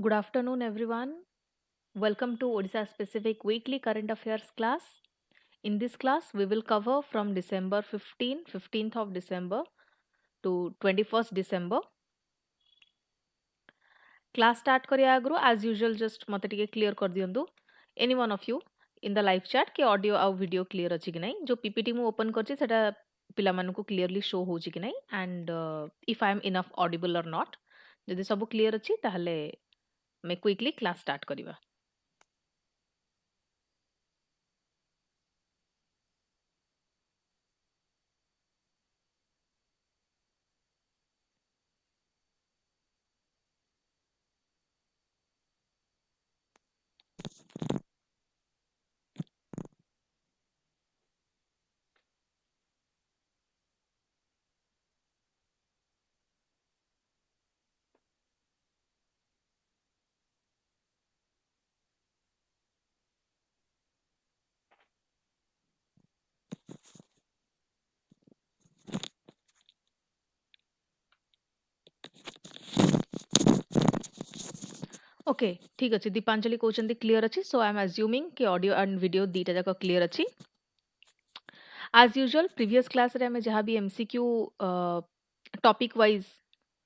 Good afternoon, everyone. Welcome to Odisha Specific Weekly Current Affairs class. In this class, we will cover from December 15th of December to 21st December. Class start करिया आगु as usual just मते टिके clear कर दियंतु. Any one of you in the live chat के audio और video clear अछि कि नहीं जो PPT मु open करछि सेटा पिला मानकु clearly show होछि कि नहीं and if I am enough audible or not. जदि सब clear अछि ताहले मैं quickly class start करिवा. ओके ठीक अच्छे दीपांजलि कहते क्लीयर अच्छी सो आई एम अज्यूमिंग कि ऑडियो एंड वीडियो दीटा जाक क्लीयर अच्छी आज यूजुअल प्रीवियस क्लास रे हमें जहाँ भी एमसीक्यू टॉपिक वाइज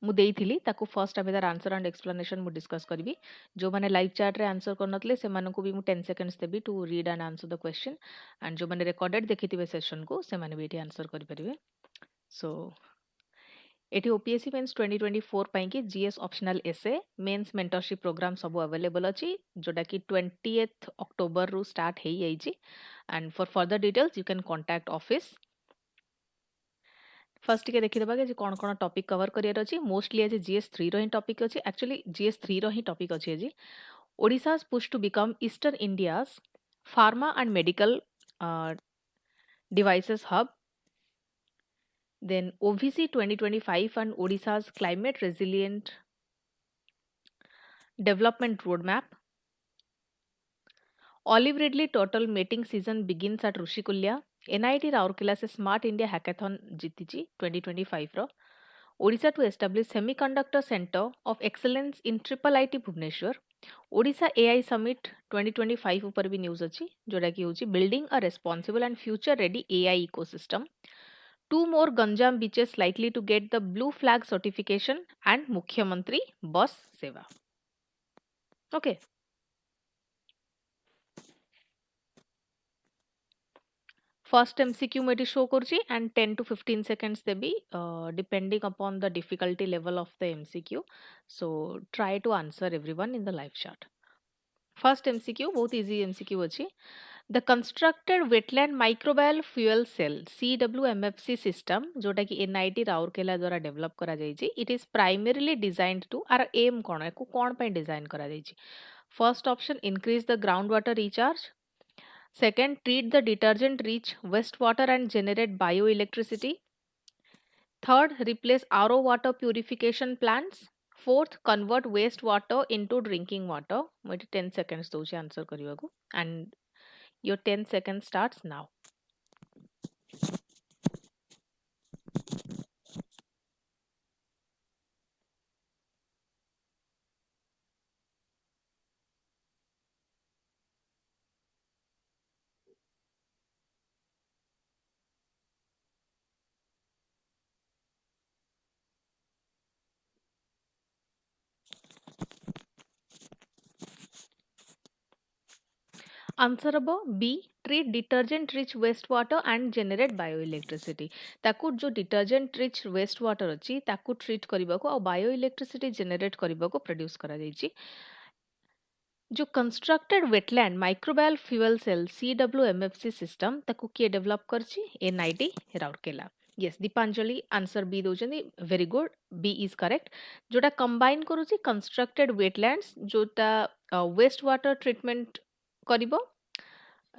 मु देइथिली ताको फर्स्ट आमे तार आंसर एंड एक्सप्लेनेशन मु डिस्कस करबी जो माने लाइव चैट रे आंसर करनतले से मानको भी मु 10 सेकंड्स देबी to read and answer the question and जो माने रिकॉर्डेड देखिथिबे सेशन को से माने भी एठी आंसर करि परिबे सो एटी ओपीएससी मेंस 2024 ପାଇଁ କି GS optional essay mains mentorship programme सब अवेलेबल अछि जोटा कि 20th अक्टोबर रु स्टार्ट हेई जाइछि and for further details you can contact office first के देखि देबा के कोन कोन टॉपिक कवर करियर अछि मोस्टली आज जीएस 3 रो ही टॉपिक अछि एक्चुअली जीएस 3 रो ही टॉपिक अछि আজি ओडिसा's push to become eastern india's pharma and medical devices hub. Then OVC 2025 and Odisha's climate resilient development roadmap. Olive Ridley turtle mating season begins at Rushikulya. NIT Rourkela से Smart India Hackathon जीतीची 2025 row. Odisha to establish Semiconductor Center of Excellence in Triple IT Bhubaneswar. Odisha AI Summit 2025 ऊपर भी news अछि जोड़ा कि होची building a responsible and future ready AI ecosystem. 2 more Ganjam beaches likely to get the blue flag certification and Mukhyamantri bus seva. Okay. First MCQ में show kurchi and 10 to 15 seconds Devi depending upon the difficulty level of the MCQ. So try to answer everyone in the live chat. First MCQ बहुत easy MCQ अछि. The constructed wetland microbial fuel cell CWMFC system जोटा कि NIT Rourkela द्वारा develop करा जाइछि it is primarily designed to आर एम कोन है को कोन पे डिजाइन करा जाइछि first option increase the groundwater recharge second treat the detergent rich wastewater and generate bioelectricity third replace RO water purification plants fourth convert wastewater into drinking water मैं 10 seconds दोछि आंसर करिवाको and your 10 seconds starts now. Answer हम B treat detergent rich waste water and generate bioelectricity ताकू जो detergent rich waste water अच्छी ताकू treat करने को बायोइलेक्ट्रिसिटी जेनेरेट करने को प्रोड्यूस करा जाइछि जो constructed wetland microbial fuel cell CWMFC system ताकू किए डेवलप करछि NIT Rourkela yes Deepanjali answer B दोजनी very good B is correct जोटा कंबाइन करूछि कंस्ट्रक्टेड वेटलैंड्स जोटा वेस्ट वाटर ट्रीटमेंट करिबो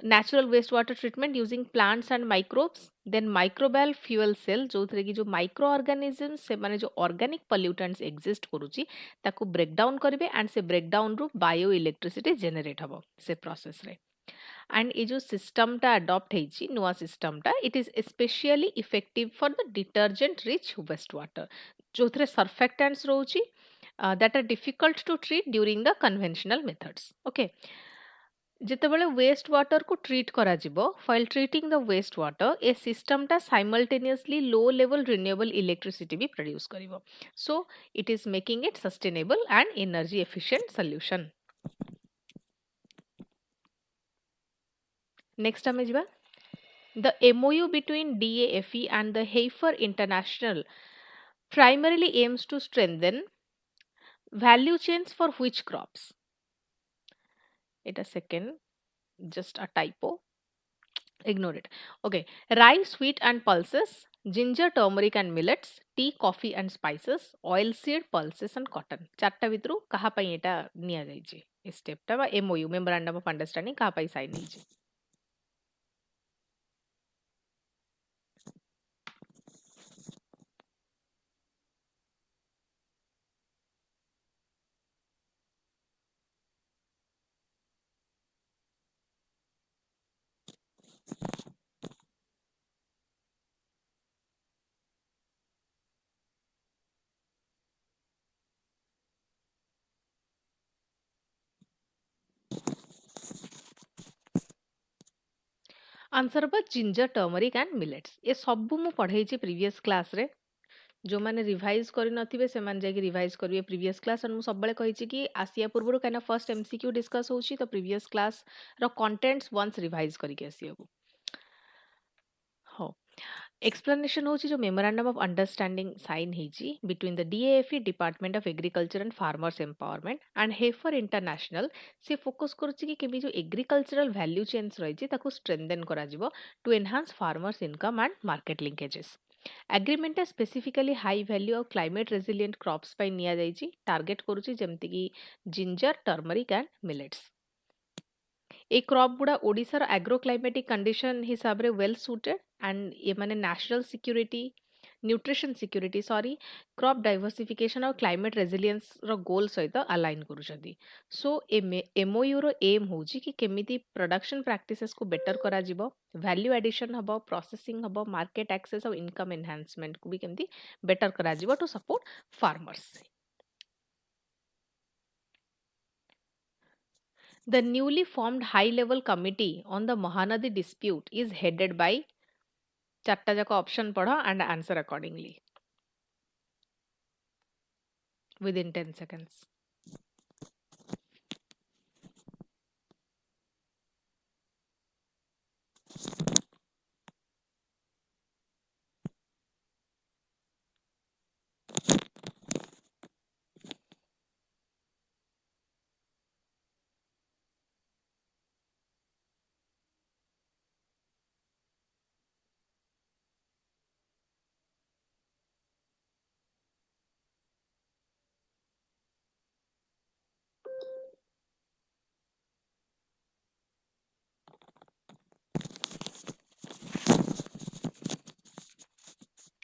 natural wastewater treatment using plants and microbes then microbial fuel cell जो थरे की जो microorganisms से माने जो organic pollutants exist करूची ताको break down करिवे and से break down रू bioelectricity generate हबो से process रे and ये जो system टा adopt हेची नुआ system टा it is especially effective for the detergent rich wastewater जो थरे surfactants रहउची that are difficult to treat during the conventional methods. Okay. ଯେତେବେଳେ ୱେଷ୍ଟ ୱାଟରକୁ ଟ୍ରିଟ୍ କରାଯିବ while treating the waste water ଏ ସିଷ୍ଟମଟା simultaneously low level renewable electricity ବି produce କରିବ. So it is making it sustainable and energy efficient solution. Next ଆମେ ଯିବା. The MOU between DAFE and the Heifer International primarily aims to strengthen value chains for which crops? It a second, just a typo. Ignore it. Okay. Rice, wheat and pulses, ginger, turmeric and millets, tea, coffee and spices, oil seed, pulses and cotton. ଚାରିଟା ଭିତରୁ କାହା ପାଇଁ ଏଟା ନିଆଯାଇଛି ଏ ଷ୍ଟେପଟା ବା MOU memorandum of understanding କାହା ପାଇଁ sign ହେଇଛି? आंसर बा जिंजर टर्मरिक एंड मिलेट्स ये सबू मु पढ़ाई प्रीवियस क्लास रे जो मैंने रिवाइज करनथिबे से मान जाके रिवाइज करिवे प्रीवियस क्लास और मु सबबेले कहिछि कि आसिया पूर्वरु काना फर्स्ट एमसीक्यू डिस्कस होछि तो प्रीवियस क्लास रो कंटेंट्स वंस रिवाइज करिके आसियाबु हो एक्सप्लेनेशन होछि जो मेमोरेंडम ऑफ अंडरस्टैंडिंग साइन ହେଇଛି between the DAFE Department of Agriculture and Farmers Empowerment and Heifer International से फोकस करूछि कि केबी जो एग्रीकल्चरल वैल्यू चेन्स रहिछि ताको स्ट्रेंथेन करा जिवो to enhance farmers income and market linkages agreement specifically high value और climate resilient crops पे निया जाइछि टारगेट करूछि जेमति कि जिंजर टर्मरिक एंड मिलेट्स ए क्रॉप गुड़ा ओडिशार एग्रो क्लाइमेटिक कंडीशन हिसाब रे वेल सुटेड एंड ये माने national security nutrition security sorry crop diversification और क्लाइमेट रेजिलिएंस रो गोल सहित अलाइन करूछथि सो एमओयू रो एम होची कि केमिति प्रोडक्शन प्रैक्टिसेस को बेटर करा जिवो वैल्यू एडिशन हबो प्रोसेसिंग हबो मार्केट एक्सेस और इनकम एनहांसमेंट को भी केमिति बेटर करा जिवो to support farmers. The newly formed high level committee on the Mahanadi dispute is headed by चारटा जाक ऑप्शन पढ़ो and answer accordingly within 10 seconds.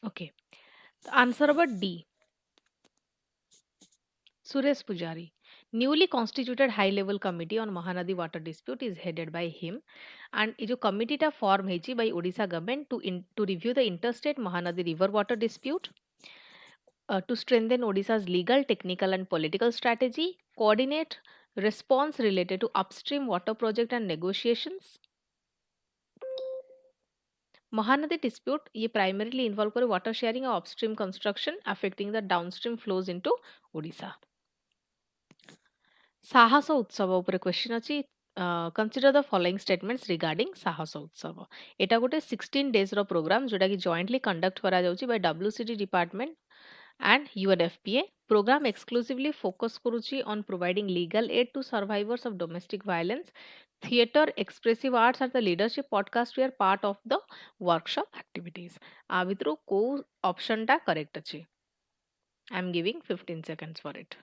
Okay. The answer about D. Suresh Pujari. Newly constituted high level committee on Mahanadi water dispute is headed by him and ये जो committee टा form ହେଇଛି by Odisha government to review the interstate Mahanadi river water dispute to strengthen Odisha's legal, technical and political strategy, coordinate response related to upstream water project and negotiations. Mahanadi dispute ये primarily involve करे water sharing और upstream construction affecting the downstream flows into Odisha. साहस उत्सव उपरे question अछि consider the following statements regarding साहस उत्सव एटा गोटे 16 डेज रो प्रोग्राम जोटा कि जॉइंटली कंडक्ट करा जाउची by WCD department and UNFPA. Program exclusively focus करुची on providing legal aid to survivors of domestic violence. Theatre, expressive arts and the leadership podcast were part of the workshop activities. आ भितरु को option टा correct अछि. I am giving 15 seconds for it.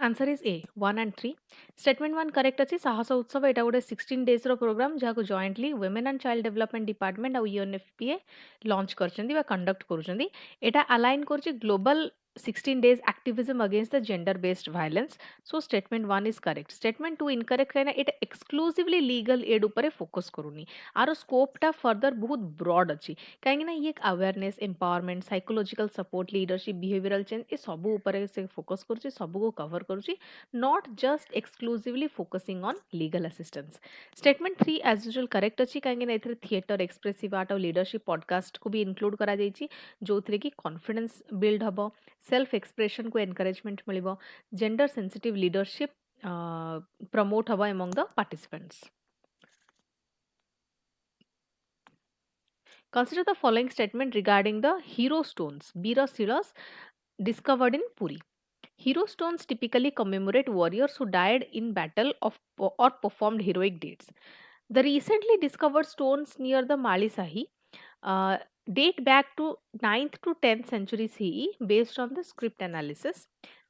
Answer is a 1 and 3. Statement 1 correct अच्छी साहस उत्सव एटा गोटे 16 days रो programme जहाँ jointly women and child development department और UNFPA launch करछंदी बा कंडक्ट करूछंदी. एटा अलाइन करछि global 16 days activism against the gender based violence. So statement 1 is correct. Statement 2 incorrect है ना, it exclusively legal aid ऊपर फोकस करूनी. आरो scope टा further बहुत broad अच्छी कहीं ना ये एक awareness empowerment psychological support leadership behavioural change ये सब ऊपर से फोकस करुच्ची सब को कवर करुच्ची not just exclusively focusing on legal assistance. Statement 3 as usual correct अच्छी कहीं ना थिएटर एक्सप्रेसिव आर्ट और लीडरशिप पॉडकास्ट को भी इंक्लूड करा जाइए जो थे कि कॉन्फिडेंस बिल्ड हम सेल्फ एक्सप्रेशन को एनकरेजमेंट मिल जेंडर सेंसिटिव लीडरशिप प्रमोट हम among the participants. Consider the following statement regarding the hero stones, Bira Silas, discovered in Puri. Hero stones typically commemorate warriors who died in battle or performed heroic deeds. The recently discovered stones near the Malisahi uh, date back to 9th to 10th century CE based on the script analysis.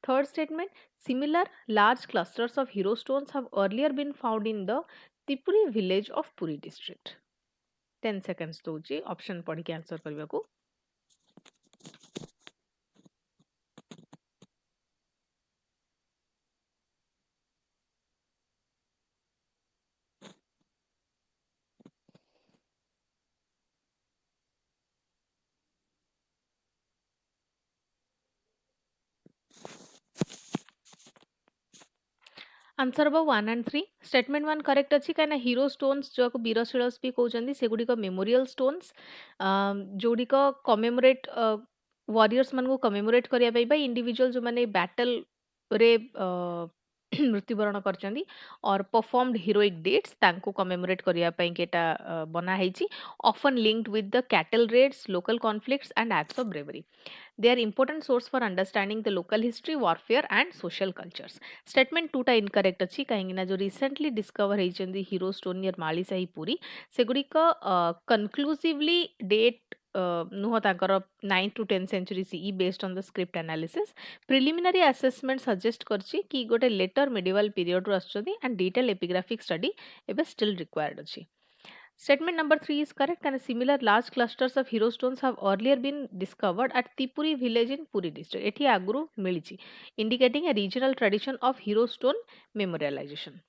Third statement, similar large clusters of hero stones have earlier been found in the Tipuri village of Puri district. 10 seconds ଦଉଛି option पढ़ के answer କରିବାକୁ. Answer हम 1 and 3. Statement 1 correct अच्छी कहीं hero stones जो बीरशिलस भी कहते से गुड़िक मेमोरियल स्टोन्स जोड़िक कमेमोरेट वॉरियर्स मान को कमेमोरेट करने इंडिविजुअल जो मैंने बैटल रे मृत्युवरण कर और परफॉर्म्ड हीरोइक डेट्स तांको कमेमोरेट करने केटा बनाई often linked with the cattle raids local conflicts and acts of bravery. They are important source for understanding the local history, warfare and social cultures. Statement 2 टा incorrect अच्छी कहीं ना जो recently discover होइचंदी hero stone near मालीसाही Puri सेगुड़ी का conclusively date नुह ताकर 9th to 10th century CE based on the script analysis. Preliminary assessment suggest करची कि गोटे later medieval period row आछंदी and detailed epigraphic study एबे still required अच्छी. Statement number 3 is correct and similar large clusters of hero stones have earlier been discovered at Tipuri village in Puri district. एठी आगुरु मिलिची indicating a regional tradition of hero stone memorialization.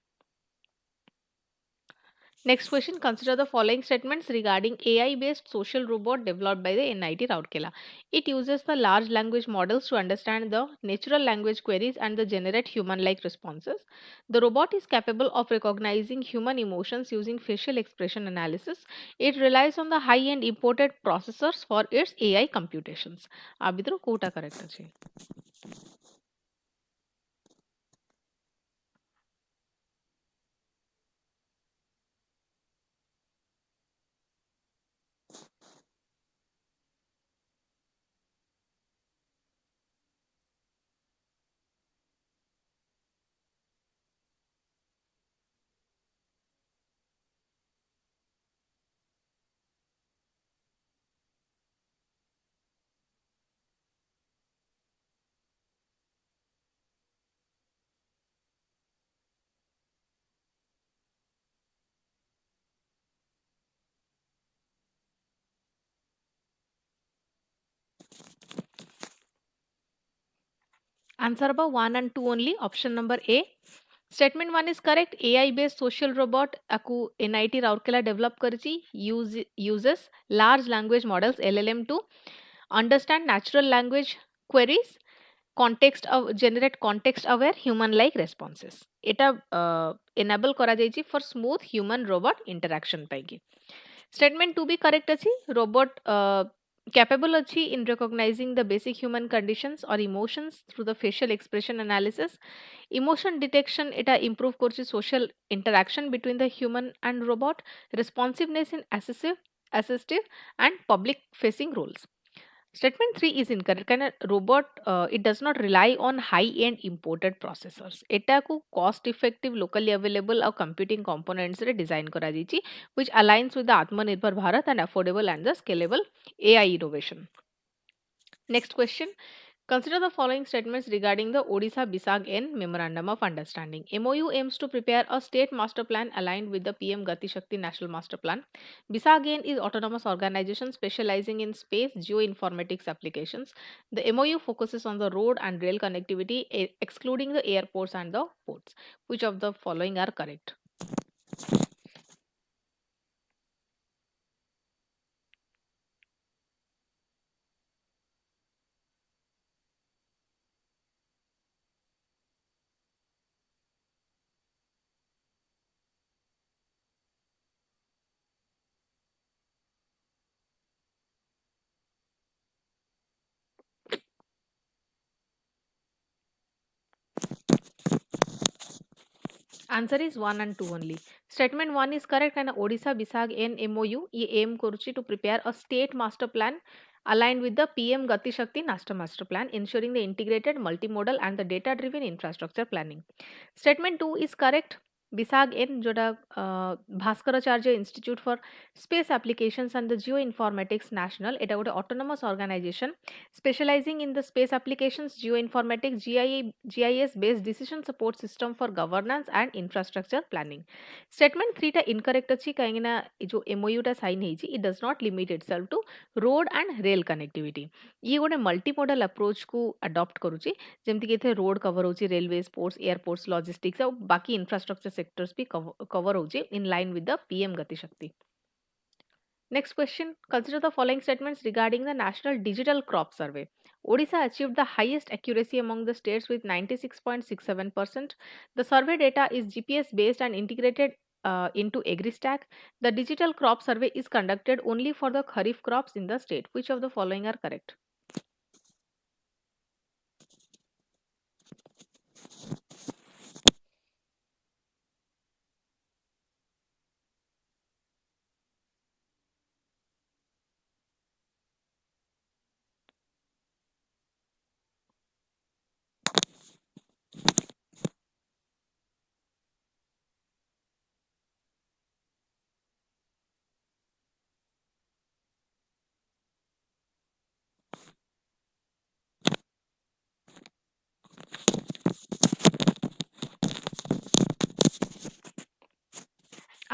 Next question, consider the following statements regarding AI-based social robot developed by the NIT Rourkela. It uses the large language models to understand the natural language queries and the generate human-like responses. The robot is capable of recognizing human emotions using facial expression analysis. It relies on the high-end imported processors for its AI computations. Abidro kota correct achi. Answer about 1 and 2 only. Option number A. Statement 1 is correct. AI based social robot aku NIT Rourkela develop karchi uses large language models LLM to understand natural language queries, context of generate context aware human like responses. Eta enable kara jaichi for smooth human robot interaction paiki. Statement 2 be correct achi. Robot capable achi in recognizing the basic human conditions or emotions through the facial expression analysis. Emotion detection eta improve korchi social interaction between the human and robot, responsiveness in assistive and public facing roles. Statement 3 is incorrect. Kind of robot it does not rely on high end imported processors. एटा को cost effective locally available और computing components रे design करा जाइछि which aligns with the Atmanirbhar Bharat and affordable and the scalable AI innovation. Next question. Consider the following statements regarding the Odisha Bisag N Memorandum of Understanding. MOU aims to prepare a state master plan aligned with the PM Gati Shakti National Master Plan. Bisag N is autonomous organization specializing in space geoinformatics applications. The MOU focuses on the road and rail connectivity, excluding the airports and the ports. Which of the following are correct? Answer is 1 and 2 only. Statement 1 is correct and Odisha Bisag N MOU aim କରୁଛି to prepare a state master plan aligned with the PM Gati Shakti Master Plan, ensuring the integrated, multimodal and the data driven infrastructure planning. Statement 2 is correct. Bisag N जोटा Bhaskaracharya institute for space applications and the geoinformatics national एटा गोटे autonomous organisation specialising in the space applications geoinformatics GIS based decision support system for governance and infrastructure planning. Statement 3 टा incorrect अछि काहेना जो MoU टा sign हेछि it does not limit itself to road and rail connectivity. ये गोटे multimodal approach को adopt करूछि जेमति कि एथे रोड कवर होछि, रेलवे, पोर्ट्स, एयरपोर्ट्स, लॉजिस्टिक्स और बाकी इंफ्रास्ट्रक्चर सेक्टर्स भी कवर होछि in line with the PM Gati Shakti. Next question. Consider the following statements regarding the National Digital Crop Survey. Odisha achieved the highest accuracy among the states with 96.67%. The survey data is GPS based and integrated into AgriStack. The digital crop survey is conducted only for the kharif crops in the state. Which of the following are correct?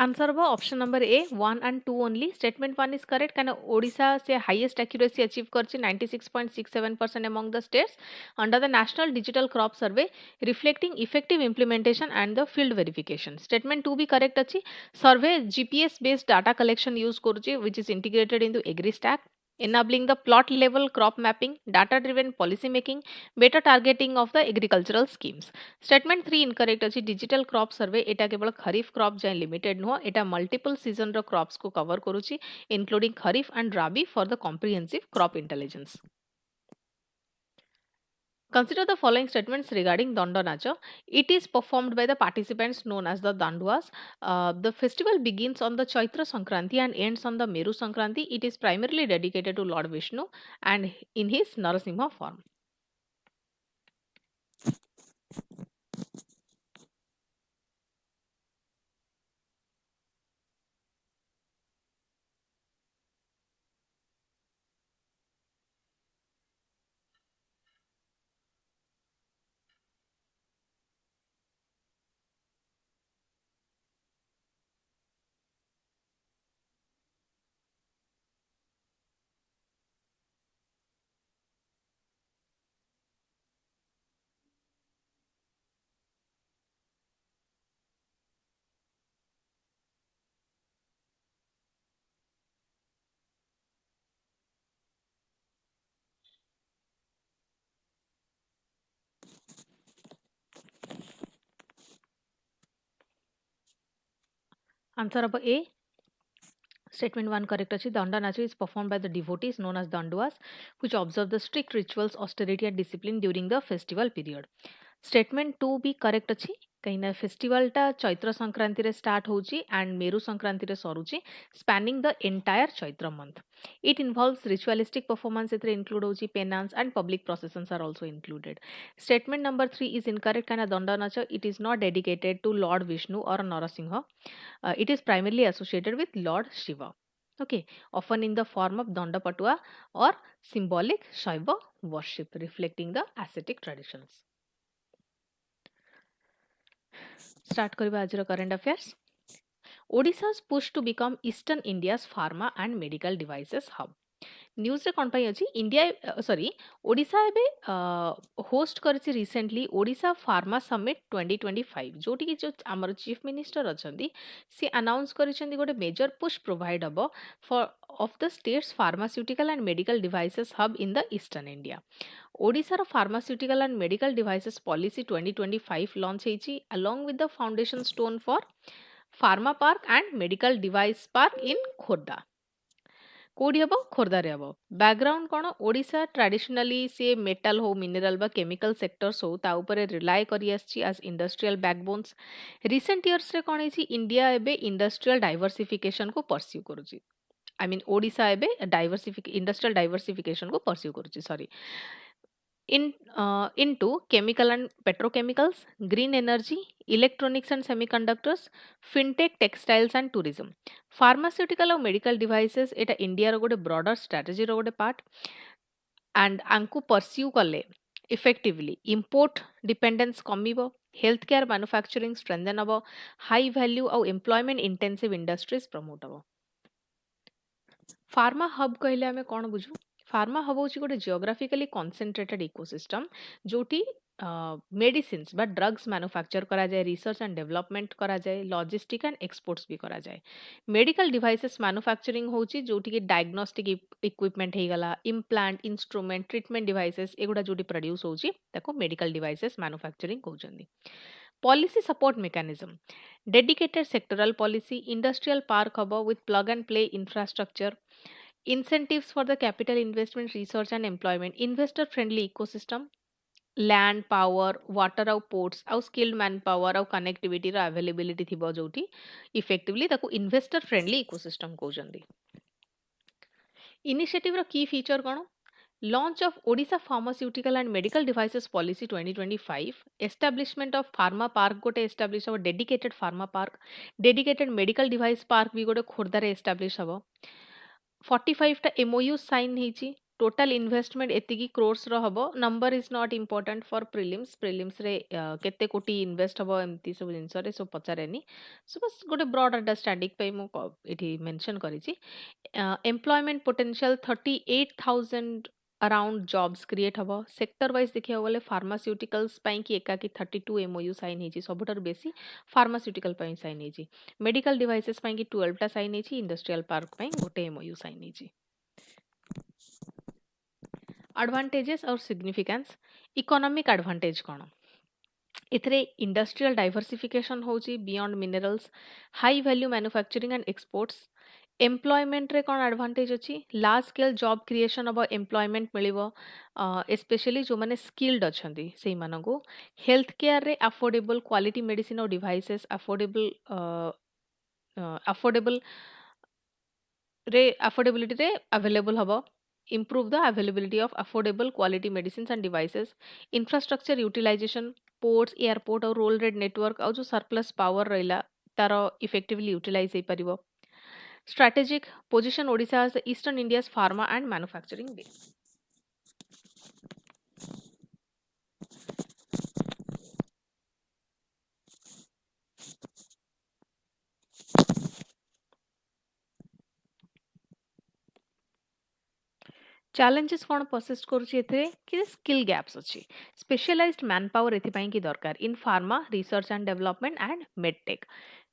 Answer was option number A, 1 and 2 only. Statement 1 is correct. Can Odisha say highest accuracy achieve करछि 96.67% among the states under the National Digital Crop Survey, reflecting effective implementation and the field verification. Statement 2 भी correct अछि. Survey GPS based data collection use କରୁछि which is integrated into AgriStack, enabling the plot level crop mapping, data driven policy making, better targeting of the agricultural schemes. Statement 3 incorrect अछि. Digital crop survey एटा केवल खरीफ crop जाय limited नुह, एटा multiple season रो crops को cover करूची including kharif and rabi for the comprehensive crop intelligence. Consider the following statements regarding Danda Nacha. It is performed by the participants known as the Danduas. The festival begins on the Chaitra Sankranti and ends on the Meru Sankranti. It is primarily dedicated to Lord Vishnu and in his Narasimha form. Answer number A. Statement 1 correct अछि. Danda Nacha is performed by the devotees known as Danduas, which observe the strict rituals, austerity and discipline during the festival period. Statement 2 भी correct अछि. कहीं festival टा चैत्र संक्रांति रे start होची and Meru Sankranti रे सरुची, spanning the entire Chaitra month. It involves ritualistic performance, एथरे include होची penance and public processions are also included. Statement number 3 is incorrect. Kana Danda Nacha, it is not dedicated to Lord Vishnu or Narasimha. It is primarily associated with Lord Shiva. Okay, often in the form of Dandapatua or symbolic Shaiva worship, reflecting the ascetic traditions. Start kariba ajira current affairs. Odisha's push to become Eastern India's pharma and medical devices hub. News रे कौन पाई अछि India sorry Odisha एबे host करिछि recently Odisha pharma summit 2025 जोटी कि जो हमर चीफ मिनिस्टर अछंती से अनाउंस करिसेंती गोटे मेजर पुश प्रोवाइड हबो for of the states pharmaceutical and medical devices hub in the eastern India ओडिशार pharmaceutical and medical devices policy 2025 launch हेछि along with the foundation stone for pharma park and medical device park in Khordha कोडी हबो खोर्धारे हबो background कोन Odisha traditionally से metal हो mineral बा केमिकल सेक्टर्स हो ता ऊपर रिलाय करी आछि as industrial backbones recent years रे कोन छि इंडिया एबे इंडस्ट्रियल डाइवर्सिफिकेशन को परस्यू करूची आई मीन ओडिशा एबे इंडस्ट्रियल डाइवर्सिफिकेशन को परस्यू करूची sorry into chemical and petrochemicals, green energy, electronics and semiconductors, fintech, textiles and tourism. Pharmaceutical और medical devices एटा इंडिया रो गोटे broader strategy रो गोटे part and आंकु pursue कले effectively import dependence कमिबो health care manufacturing strengthen हबो high value और employment intensive industries promote हबो pharma hub कहले आमे कोन बुझू फार्मा हब होची गोटे जियोग्राफिकली कनसेंट्रेटेड इकोसिस्टम जोटी मेडिसिन्स बा ड्रग्स मैन्युफैक्चर करा जाए रिसर्च एंड डेवलपमेंट करा जाए लॉजिस्टिक एंड एक्सपोर्ट्स भी करा जाए मेडिकल डिवाइसेस मैन्युफैक्चरिंग होची जोटी कि डायग्नोस्टिक इक्विपमेंट हे गला इम्प्लांट इंस्ट्रूमेंट ट्रीटमेंट डिवाइसेस एगुडा जोटी प्रोड्यूस होची ताको मेडिकल डिवाइसेस मैन्युफैक्चरिंग कहउचंदी Policy support mechanism dedicated sectoral policy industrial park hub with plug and play infrastructure incentives for the capital investment research and employment investor friendly ecosystem land power water ଆଉ ports ଆଉ skilled manpower ଆଉ connectivity ର availability थिबो जोठी effectively ताको investor friendly ecosystem कहउचंदी initiative रो की feature cone Launch of Odisha Pharmaceutical and Medical Devices Policy 2025, establishment of Pharma Park gote establish habo dedicated Pharma Park, dedicated Medical Device Park भी गोटे खोर्धारे establish हबो 45 टा MOU sign ହେଇଛି total investment एतिकी crores ର हबो number is not important for prelims रे केते कोटी invest हबो एमती सब जिंस रे सब पचारेनी सो बस गोटे broad understanding पे मु एठी mention करिछि employment potential 38,000 around jobs create हबो सेक्टर वाइज देखिया बोले फार्मास्यूटिकल्स पई कि एका कि 32 एमओयू साइन हेची सबुटर बेसी फार्मास्यूटिकल पई साइन हेची मेडिकल डिवाइसेस पई कि 12 टा साइन हेची इंडस्ट्रियल पार्क पई गोटे एमओयू साइन हेची एडवांटेजेस और सिग्निफिकेंस इकोनॉमिक एडवांटेज कोन इथरे इंडस्ट्रियल डाइवर्सिफिकेशन होची beyond minerals high value manufacturing and exports employment रे कोन एडवांटेज अछि लार्ज स्केल जॉब क्रिएशन अब एम्प्लॉयमेंट मिलिबो स्पेशली जो माने स्किल्ड अछंती सेही मानको हेल्थ केयर रे अफोर्डेबल क्वालिटी मेडिसिन और डिवाइसेस अफोर्डेबल रे अफोर्डेबिलिटी रे अवेलेबल हबो improve the availability of affordable quality medicines and devices infrastructure utilization ports airport और roll raid network और जो surplus power रहिला तारो effectively utilize hey परिबो strategic position Odisha as the eastern India's pharma and manufacturing base challenges cone persist करूची एथे कि skill gaps अछि specialised man power एथि पई कि दरकार इन pharma research and development and medtech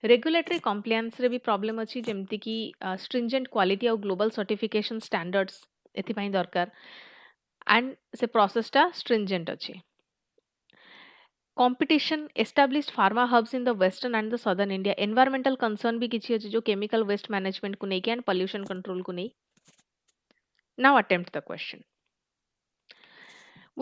regulatory compliance रे भी प्रॉब्लम अछि जेमति कि स्ट्रिंजेंट क्वालिटी और ग्लोबल सर्टिफिकेशन स्टैंडर्ड्स एथि पई दरकार एंड से प्रोसेस टा स्ट्रिंजेंट अछि competition established pharma hubs in the western and the southern india environmental concern भी किछि अछि जो chemical waste management को नै के and pollution control को नै now attempt the question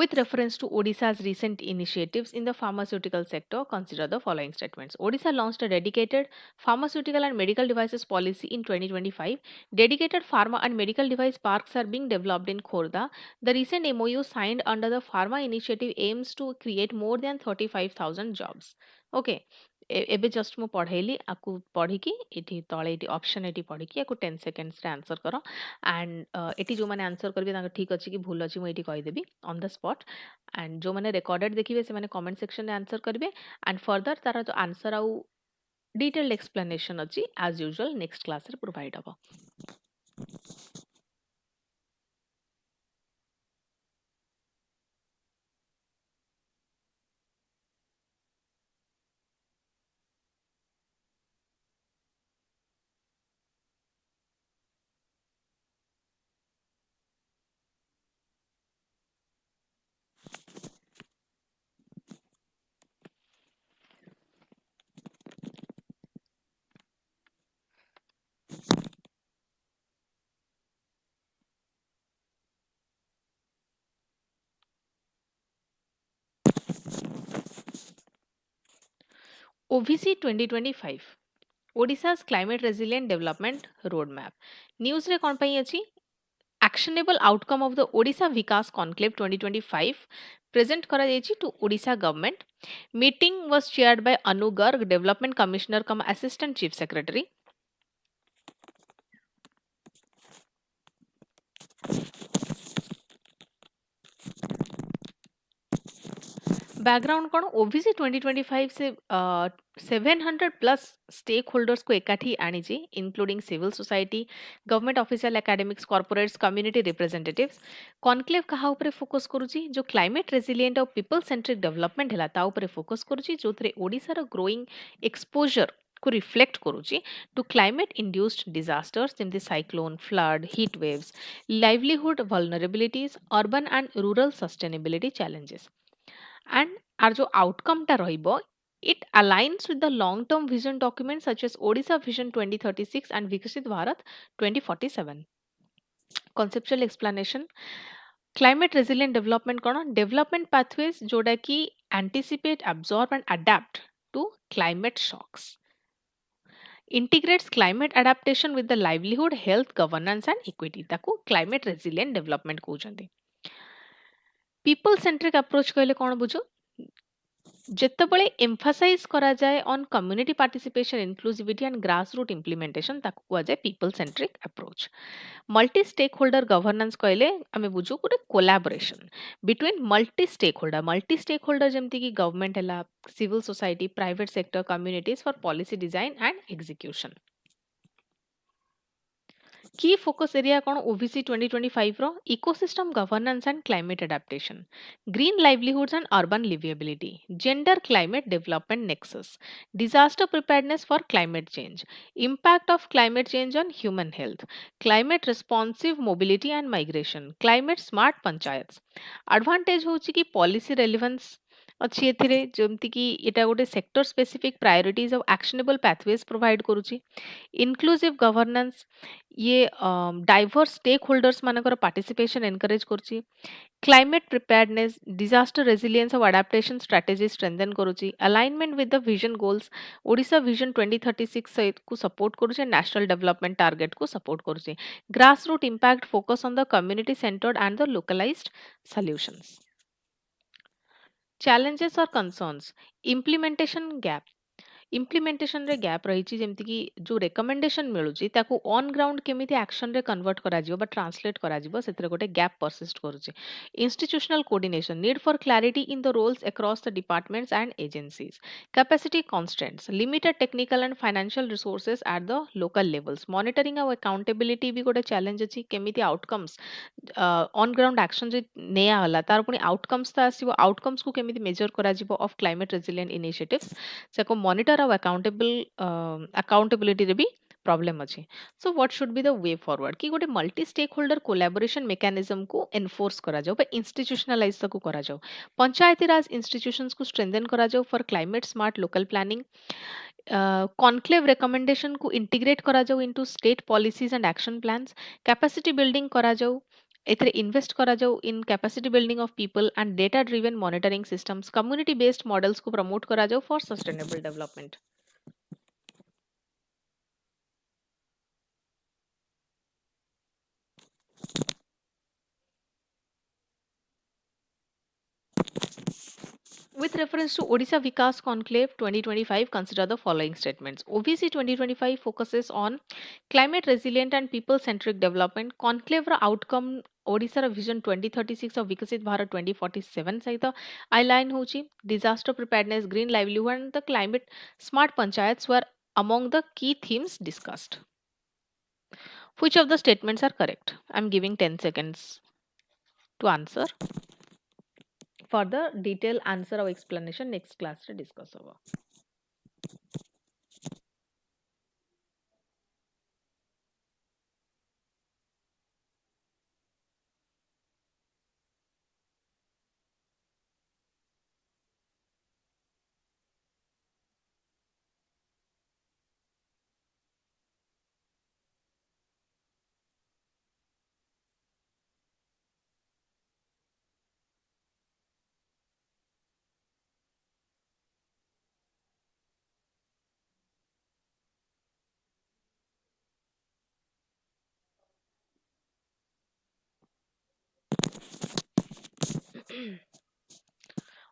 with reference to Odisha's recent initiatives in the pharmaceutical sector, consider the following statements. Odisha launched a dedicated pharmaceutical and medical devices policy in 2025. Dedicated pharma and medical device parks are being developed in Khordha. The recent MOU signed under the pharma initiative aims to create more than 35,000 jobs. Okay. एबे just मु पढ़ेली आपको पढ़ी कि एठी तळे एठी option एठी पढ़ी कि आपको 10 सेकंड्स रे आंसर करो एंड एठी जो माने आंसर करबे तांका ठीक अछि कि भूल अछि मु एठी कहि देबी ऑन द स्पॉट एंड जो माने रिकॉर्डेड देखिबे से माने कमेंट सेक्शन रे आंसर करबे एंड फर्दर तारा जो आंसर आउ डिटेल्ड एक्सप्लेनेशन अछि एज यूजुअल नेक्स्ट क्लास रे प्रोवाइड हबो Owaisi 2025 Odisha's climate resilient development roadmap news रे कोन पई अछि actionable outcome of the Odisha Vikas Conclave 2025 present kara jaychi to Odisha government. Meeting was chaired by Anu Garg, Development Commissioner cum Assistant Chief Secretary. Background कौन OBC 2025 से 700 plus stakeholders को एकाठी आनी including civil society government official academics corporates community representatives conclave कहा ऊपर focus करूची जो climate resilient और पीपल सेंट्रिक डेवलपमेंट हैला ता ऊपर फोकस करूची जोथरे ओडिसा रो ग्रोइंग एक्सपोजर को रिफ्लेक्ट करूची टू क्लाइमेट इंड्यूस्ड डिजास्टर्स जेमती cyclone flood heat waves livelihood vulnerabilities urban and rural sustainability challenges and our जो outcome टा रहिबो it aligns with the long term vision documents such as Odisha Vision 2036 and Viksit Bharat 2047 conceptual explanation climate resilient development cone development pathways जोड़ा कि anticipate absorb and adapt to climate shocks integrates climate adaptation with the livelihood health governance and equity ताकू climate resilient development कहउछन्ती people centric approach कहले कोन बुझो ଯେତେବେଳେ emphasize କରାଯାଏ on community participation inclusivity and grassroot implementation ତାକୁ କୁହାଯାଏ people centric approach multi stakeholder governance କହିଲେ ଆମେ ବୁଝୁ ଗୋଟେ collaboration between multi stakeholder ଯେମିତି କି government ହେଲା civil society private sector communities for policy design and execution Key focus area कौन OVC 2025 row ecosystem governance and climate adaptation, green livelihoods and urban livability, gender climate development nexus, disaster preparedness for climate change, impact of climate change on human health, climate responsive mobility and migration, climate smart panchayats. Advantage होची कि policy relevance ଅଛି ଏଥିରେ ଯେମିତି କି ଏଟା ଗୋଟେ sector specific priorities ଆଉ actionable pathways provide କରୁଛି ଇନକ୍ଲୁସିଭ ଗଭର୍ନାନ୍ସ ये डाइवर्स स्टेक होल्डर्स मानकर पार्टिसिपेशन एनकरेज करछि क्लाइमेट प्रिपेयर्डनेस डिजास्टर रेजिलिएंस और अडैप्टेशन स्ट्रेटजी स्ट्रेंथन करूछि alignment with the vision goals Odisha vision 2036 सहित को सपोर्ट करूछि नेशनल डेवलपमेंट टारगेट को सपोर्ट करूछि grass root impact focus on the community centred and the localised solutions challenges or concerns implementation gap implementation रे gap रही जेमती कि जो रेकमेंडेशन मिलुची ताकू ऑन ग्राउंड केमिति एक्शन रे कन्वर्ट करा जिवो बा ट्रांसलेट करा जिवो सेतरे गोटे गैप परसिस्ट करूची institutional coordination need for clarity in the roles across the departments and agencies capacity constraints limited technical and financial resources at the local levels monitoring और अकाउंटेबिलिटी भी गोटे चैलेंज अछि केमिति आउटकम्स ऑन ग्राउंड एक्शन जे नेया हला तार पुनी आउटकम्स ता आसीबो आउटकम्स को केमिति मेजर करा जिवो ऑफ क्लाइमेट रेजिलिएंट इनिशिएटिव्स से मॉनिटर और accountability रे भी प्रॉब्लम अछि so what should be the way forward कि गोटे multi stakeholder collaboration mechanism को एनफोर्स करा जाओ बा इंस्टीट्यूशनलाइज को करा जाओ पंचायती राज इंस्टीट्यूशंस को स्ट्रेंथन करा जाओ for climate smart local planning conclave recommendation को इंटीग्रेट करा जाओ into state policies and action plans capacity building करा जाओ एथरे इन्वेस्ट करा जाओ in capacity building of people and data driven monitoring systems community based models को प्रमोट करा जाओ for sustainable development With reference to Odisha Vikas Conclave 2025, consider the following statements. OVC 2025 focuses on climate resilient and people centric development. Conclave ର outcome ଓଡ଼ିଶାର vision 2036 of Vikasit Bharat 2047 ସହିତ align ହେଉଛି. Disaster preparedness, green livelihood and the climate smart panchayats were among the key themes discussed. Which of the statements are correct? I am giving 10 seconds to answer. Further detailed answer or explanation next class रे discuss होगा.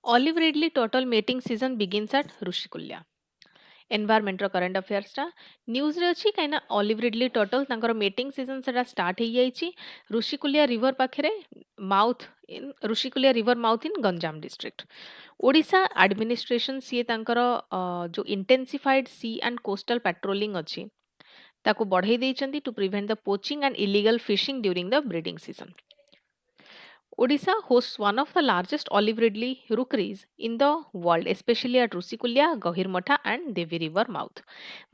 Olive Ridley total mating season begins at Rushikulya. Environment current affairs टा news रे अछि काइना olive ridley turtle तांकर mating season सेटा start हो जाइछि ऋषिकुलिया रिवर पाखरे mouth in Rushikulya river mouth in Ganjam district Odisha administration sea तांकर जो intensified sea and coastal patrolling अछि ताको बढ़ाई दैछंती to prevent the poaching and illegal fishing during the breeding season. Odisha hosts one of the largest olive ridley rookeries in the world, especially at Rusikulia, Gahirmatha and Devi River mouth.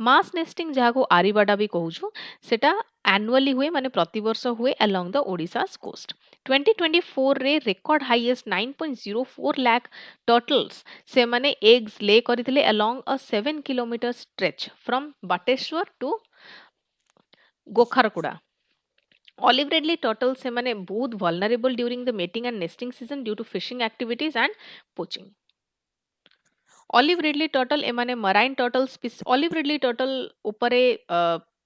Mass nesting ଯାହାକୁ arribada ବି କହୁଛୁ ସେଟା annually ହୁଏ ମାନେ ପ୍ରତିବର୍ଷ ହୁଏ along the Odisha's coast. 2024 ରେ record highest 9.04 lakh turtles ସେମାନେ eggs lay କରିଥିଲେ along a 7 kilometer stretch from Bateshwar to Gokharkuda. Olive ridley turtles ସେମାନେ ବହୁତ vulnerable during the mating and nesting season due to fishing activities and poaching. Olive ridley turtle ଏମାନେ marine turtle species. Olive ridley turtle ଉପରେ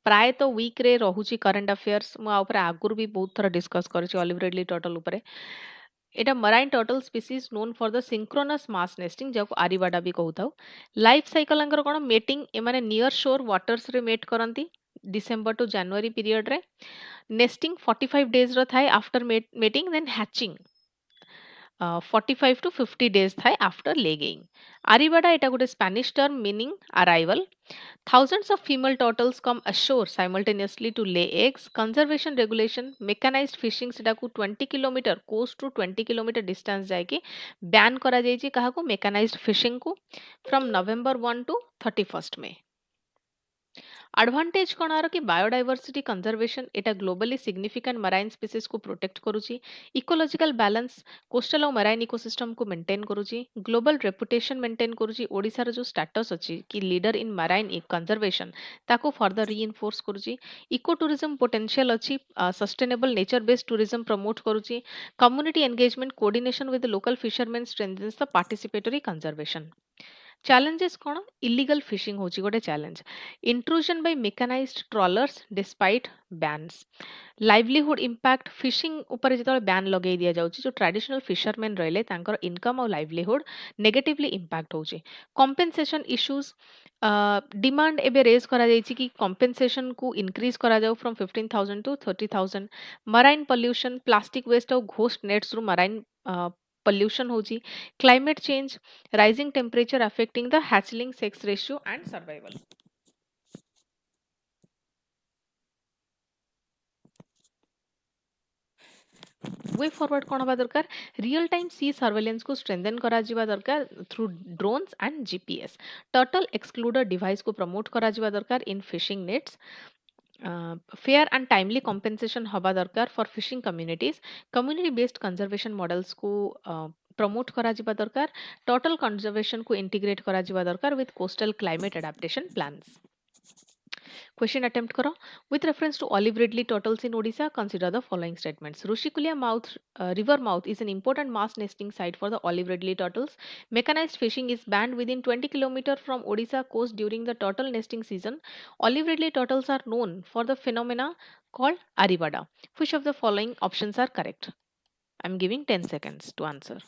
ପ୍ରାୟତଃ weak ରେ ରହୁଛି current affairs. ମୁଁ ଆ ଉପରେ ଆଗରୁ ବି ବହୁତ ଥର ଡିସ୍କସ୍ କରିଛି ଅଲିଭ୍ ରିଡଲି ଟର୍ଟଲ ଉପରେ. ଏଇଟା marine turtle species known for the synchronous mass nesting ଯାହାକୁ ଆରିବାଡା ବି କହୁଥାଉ. ଲାଇଫ୍ ସାଇକେଲ ଆଙ୍କର କ'ଣ ମେଟିଂ ଏମାନେ ନିୟର ଶୋର୍ ୱାଟର୍ସରେ ମେଟ୍ କରନ୍ତି December to January period रे. Nesting 45 days ର ଥାଏ after mating, then hatching 45 to 50 days ଥାଏ after laying. Arribada ଏଟା ଗୋଟେ Spanish term meaning arrival. Thousands of female turtles come ashore simultaneously to lay eggs. Conservation regulation, mechanized fishing ସେଟାକୁ 20 km coast to 20 km distance ଯାଇକି ban କରାଯାଇଛି କାହାକୁ mechanized fishing କୁ from November 1 to 31st May. Advantage कौन आरो कि biodiversity conservation एटा globally significant marine species को प्रोटेक्ट करूची. इकोलॉजिकल बैलेंस कोस्टल और मराइन इकोसिस्टम को मेंटेन करूची. ग्लोबल रेपुटेशन मेंटेन करूची. ओडिसा रो जो स्टेटस अछि कि लीडर इन मराइन कंजर्वेशन ताको फर्दर रीइंफोर्स करूची. इको टूरिज्म पोटेंशियल अछि. Sustainable nature based tourism promote करूची. Community engagement coordination with local fisherman strengthens the participatory conservation. Challenges कौन illegal fishing होची गोटे challenge. Intrusion by mechanized trawlers despite bans. Livelihood impact fishing ऊपर जेतବେଳେ ban लगे दिया जाउची जो traditional fishermen रहले तांकर income और livelihood negatively impact होची. Compensation issues डिमांड एबे रेज करा जायछि कि compensation को increase करा जाउ from 15,000 to 30,000. Marine pollution, plastic waste और ghost nets through marine pollution होची. Climate change, rising temperature affecting the hatchling sex ratio and survival. Way forward कौन हवा दरकार रियल टाइम सी सर्वेलेंस को स्ट्रेंथन करा जिबा दरकार through drones and GPS. Turtle excluder device को प्रमोट करा जिबा दरकार इन fishing nets. Fair and timely compensation हवा दरकार for fishing communities. Community based conservation models को प्रमोट करा जिबा दरकार. टर्टल कंजर्वेशन को इंटीग्रेट करा जिबा दरकार with coastal climate adaptation plans. Question attempt करो. With reference to olive ridley turtles in Odisha, consider the following statements. Rushikulia river mouth is an important mass nesting site for the olive ridley turtles. Mechanized fishing is banned within 20 km from Odisha coast during the turtle nesting season. Olive ridley turtles are known for the phenomena called aribada. Which of the following options are correct? I am giving 10 seconds to answer.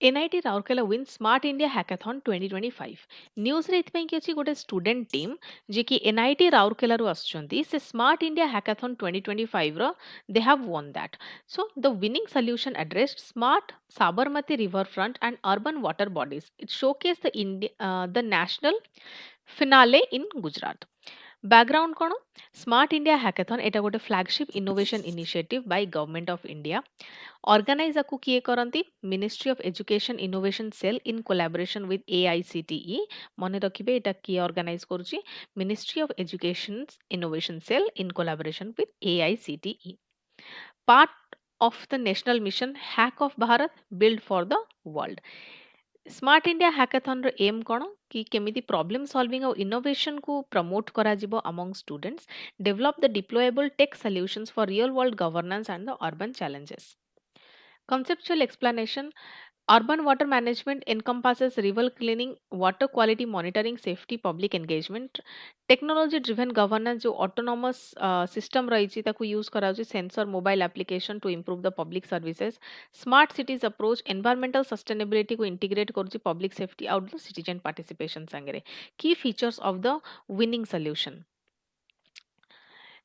NIT Rourkela win smart India hackathon 2025 news रे इथପାଇଁ कि अछि गोटे student team जे कि NIT Rourkela रु आछंती से smart India hackathon 2025 रो they have won that. So the winning solution addressed smart Sabarmati riverfront and urban water bodies. It showcased the national finale in Gujarat. Background कौन स्मार्ट इंडिया हैकाथन एटा गोटे flagship innovation initiative by government of India organise आपको किए करंती ministry of education innovation cell in collaboration with AICTE मने रखिबे एटा किए ऑर्गेनाइज करूची ministry of education innovation cell in collaboration with AICTE part of the national mission hack of Bharat build for the world Smart India Hackathon रो एम कोन कि केमिति प्रॉब्लम सॉल्विंग और इनोवेशन को प्रमोट करा जिवो among students develop the deployable tech solutions for real world governance and the urban challenges conceptual explanation. Urban water management encompasses river cleaning, water quality monitoring, safety, public engagement. Technology driven governance जो autonomous system रही थी ताकू use करा उची sensor mobile application to improve the public services. Smart cities approach environmental sustainability को integrate करूची public safety out the citizen participation संगरे. Key features of the winning solution.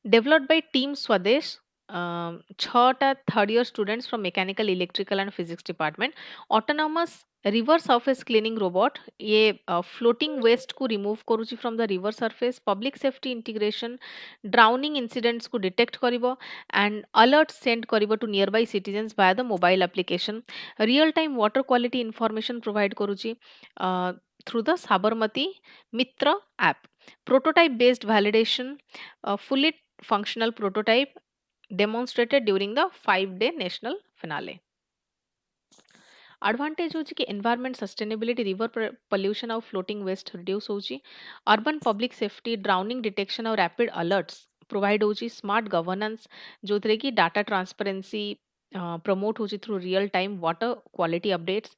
Developed by Team Swadesh, छटा third year students from mechanical electrical and physics department autonomous river surface cleaning robot ये floating waste को remove करूची from the river surface public safety integration drowning incidents को detect करिवो and alert send करिवो to nearby citizens by the mobile application real time water quality information provide करूची through the Sabarmati Mitra app prototype based validation fully functional prototype demonstrated during the 5-day national finale. Advantage होची कि environment sustainability, river pollution और floating waste reduce होची, urban public safety, drowning detection और rapid alerts provide होची, smart governance जो तरह की data transparency promote होची through real time water quality updates,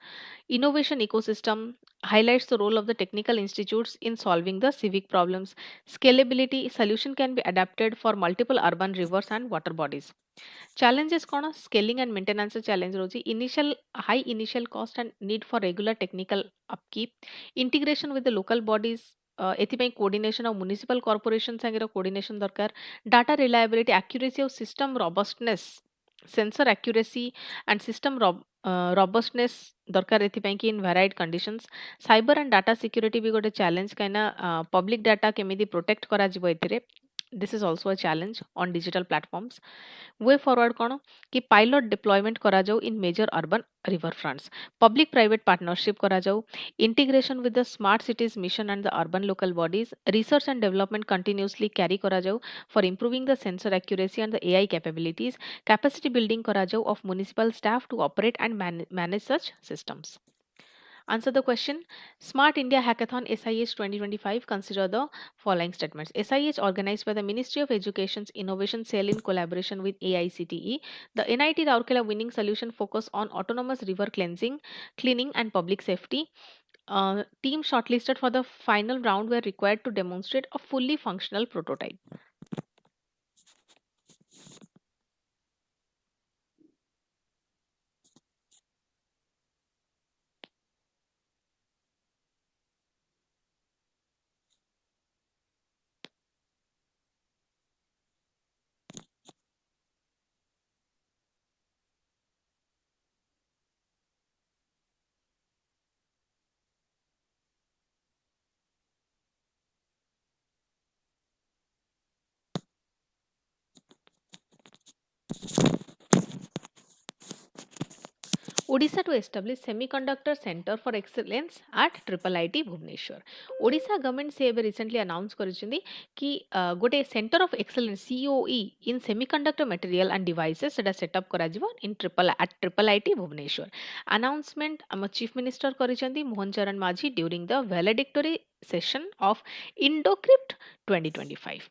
innovation ecosystem highlights the role of the technical institutes in solving the civic problems, scalability solution can be adapted for multiple urban rivers and water bodies. Challenges कौन scaling and maintenance challenge रोजी initial high initial cost and need for regular technical upkeep integration with the local bodies एथिपाई coordination और municipal corporation संगे coordination दरकार data reliability accuracy और system robustness sensor accuracy and system robustness दरकार एथिपाई कि in varied conditions cyber and data security भी गोटे चैलेंज कहीं पब्लिक डाटा केमिति प्रोटेक्ट करा जिवो एथिरे this is also a challenge on digital platforms. Way forward कौन कि पायलट डिप्लॉयमेंट करा जाऊ in major urban river fronts public private partnership करा जाऊ integration with the smart cities mission and the urban local bodies research and development continuously carry करा जाऊ for improving the sensor accuracy and the AI capabilities capacity building करा जाऊ of municipal staff to operate and manage such systems. Answer the question. Smart India Hackathon SIH 2025 consider the following statements. SIH organized by the Ministry of Education's Innovation Cell in collaboration with AICTE. The NIT Rourkela winning solution focus on autonomous river cleaning and public safety. Team shortlisted for the final round were required to demonstrate a fully functional prototype. Odisha to establish Semiconductor Center for Excellence at IIIT Bhubaneswar. Odisha government से ଏବେ recently announce କରିଛନ୍ତି कि गोटे Center of Excellence COE in Semiconductor Material and Devices ସେଟା setup କରାଯିବ in IIIT Bhubaneswar. Announcement ଆମ Chief Minister କରିଛନ୍ତି Mohan Charan Majhi during the valedictory session of Indocrypt 2025.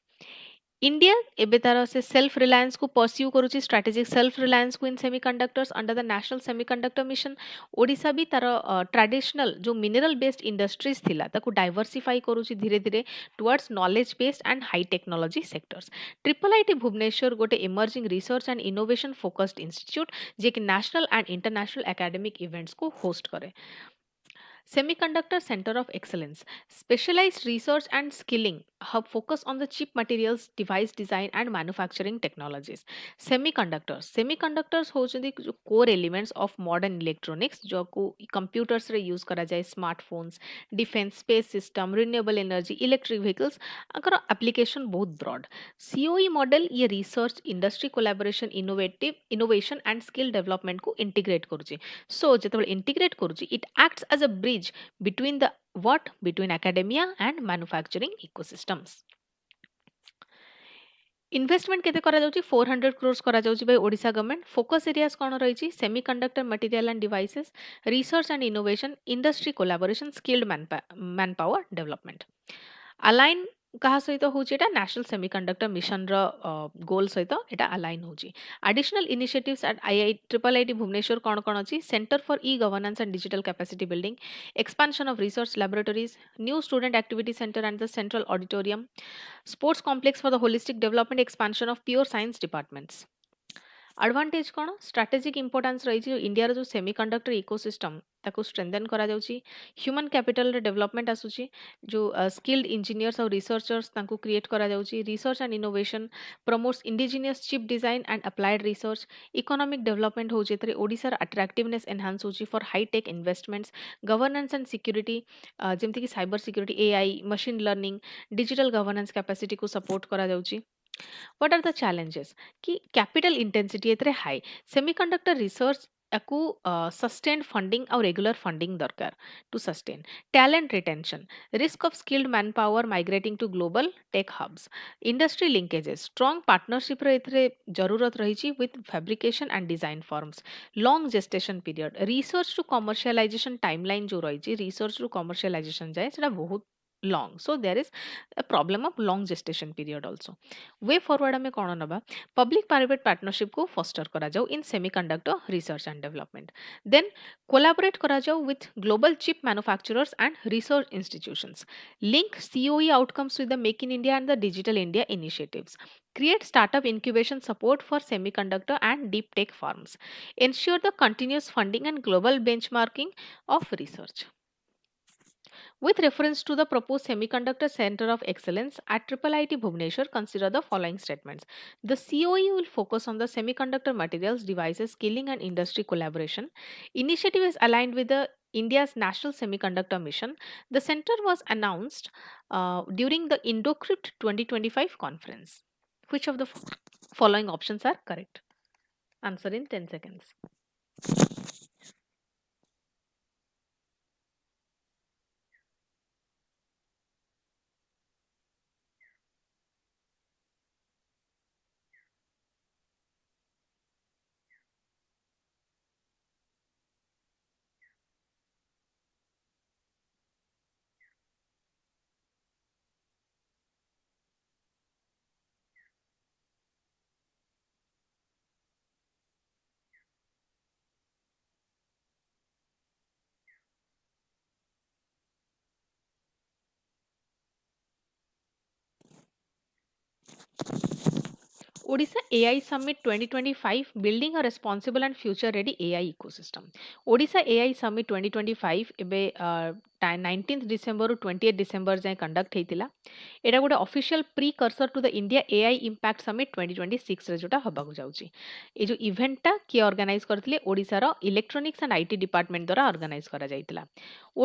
India एबे तार से सेल्फ रिलायंस को परस्यू करूची स्ट्रेटेजिक सेल्फ रिलायंस को in semiconductors under the national semiconductor mission Odisha भी तार ट्रेडिशनल जो मिनरल बेस्ड इंडस्ट्रीज थिला ताको डाइवर्सिफाई करूची धीरे धीरे towards knowledge based and high technology sectors triple IT Bhubaneswar गोटे emerging research and innovation focused institute जे कि national and international academic events को होस्ट करे Semiconductor Center of Excellence, specialized research and skilling hub focus on the chip materials, device design and manufacturing technologies. Semiconductors होचंदी जो core elements of modern electronics जो को computers रे use करा जाए smartphones, defense, space system, renewable energy, electric vehicles अगर application बहुत broad. COE model ये research, industry collaboration, innovation and skill development को integrate करूची. So ଯେତେବେଳେ integrate କରୁଛି it acts as a bridge between the what between academia and manufacturing ecosystems. Investment केते करा जाउची 400 crores करा जाउची by Odisha government focus areas कोन रहिची semiconductor material and devices research and innovation industry collaboration skilled manpower development align कहा सहित होची एटा नेशनल सेमीकंडक्टर मिशन रो गोल सहित एटा अलाइन होची additional initiatives at I I triple IT Bhubaneswar कोन कोन अछि centre for e governance and digital capacity building expansion of research laboratories, new student activity center and the central auditorium, sports complex for the holistic development expansion of pure science departments. Advantage कौन strategic importance रही India जो semiconductor ecosystem ताको strengthen करा जाउची human capital रे development आसुची जो skilled engineers और रिसर्चर्स ताको क्रिएट करा जाउची research and innovation promotes indigenous chip design and applied research economic development हो जेतरे ओडिसा अट्रैक्टिवनेस एनहांस होची for high tech investments governance and security जेमति कि cyber security AI machine learning digital governance capacity को support करा जाउची what are the challenges कि capital intensity एतरे high semiconductor research याकू sustained funding और regular funding दरकार to sustain talent retention risk of skilled manpower migrating to global tech hubs industry linkages strong partnership रे एतरे जरूरत रही with fabrication and design firms long gestation period research to commercialization timeline जो रही research to commercialization जाए सेटा बहुत long so there is a problem of long gestation period also way forward में कौन नबा पब्लिक प्राइवेट पार्टनरशिप को foster करा जाऊ in semiconductor research and development then collaborate करा जाऊ with global chip manufacturers and research institutions link COE outcomes with the make in India and the digital India initiatives create startup incubation support for semiconductor and deep tech firms ensure the continuous funding and global benchmarking of research. With reference to the proposed Semiconductor Center of Excellence at IIIT Bhubaneswar, consider the following statements. The COE will focus on the semiconductor materials, devices, skilling and industry collaboration. Initiative is aligned with the India's National Semiconductor Mission. The center was announced during the IndoCrypt 2025 conference. Which of the following options are correct? Answer in 10 seconds. Odisha AI Summit 2025 Building a Responsible and Future Ready AI Ecosystem. Odisha AI Summit 2025 एबे 19th December ରୁ 28th December जाए conduct हेतिला एटा गोटे official precursor to the India AI impact summit 2026 रे जोटा हबाकू जाउची ए जो इवेंटटा किए ऑर्गेनाइज करथिले ओडिसा रो इलेक्ट्रॉनिक्स एंड आईटी डिपार्टमेंट द्वारा ऑर्गेनाइज करा जाइतिला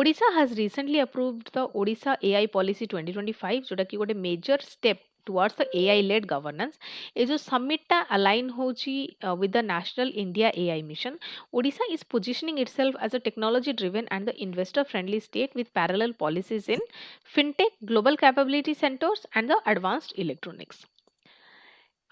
Odisha has recently approved the Odisha AI policy 2025 जोटा कि गोटे major step towards the AI led governance ए जो summit टा align होची with the national India AI mission Odisha is positioning itself as a technology driven and the investor friendly state with parallel policies in fintech global capability centers and the advanced electronics